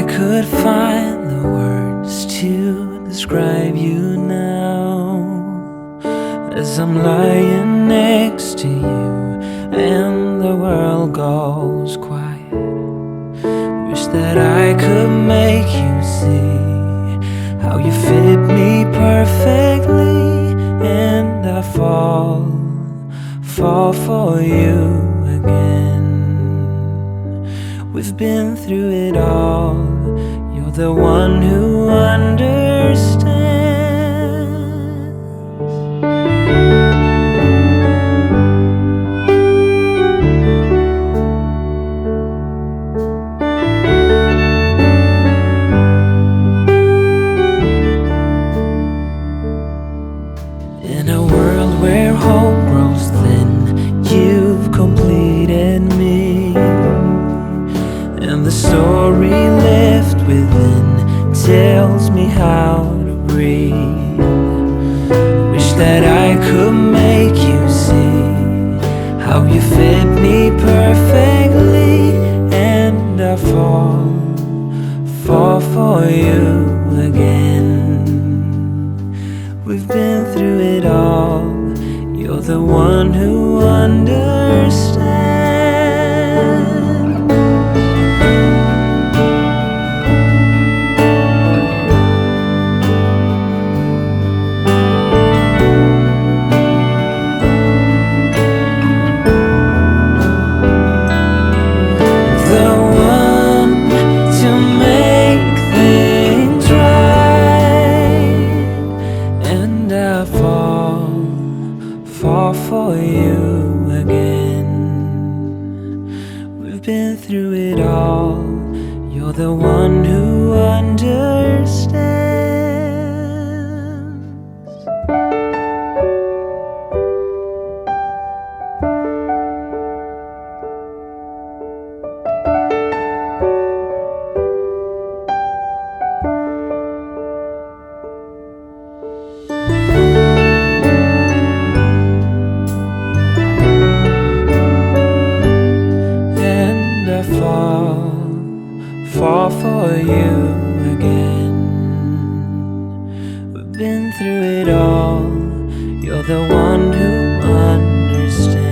I could find the words to describe you now, as I'm lying next to you and the world goes quiet. Wish that I could make you see how you fit me perfectly, and I fall for you again. We've been through it all. You're the one who understands. In a world where hope grows thin, you've completed me, and the story left within tells me how to breathe. Wish that I could make you see how you fit me perfectly, and I fall for you again. We've been through it all. You're the one who understands. Fall for you again. We've been through it all. You're the one who understands. Fall for you again. We've been through it all. You're the one who understands.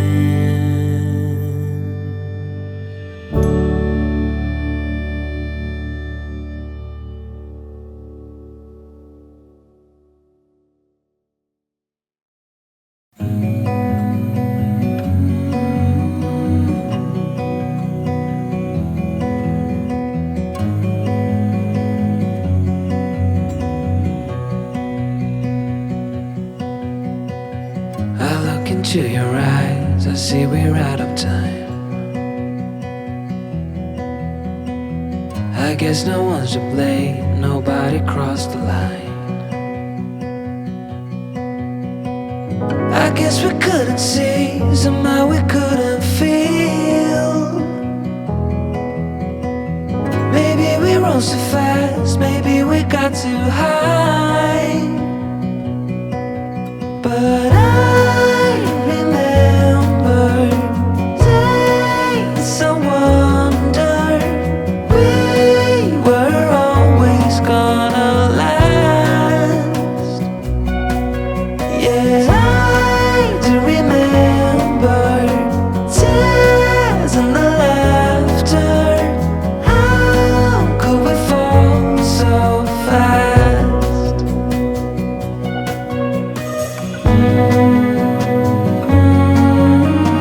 Into your eyes, I see we're out of time. I guess no one's to blame, nobody crossed the line. I guess we couldn't see, somehow we couldn't feel. Maybe we rose too fast, maybe we got too high.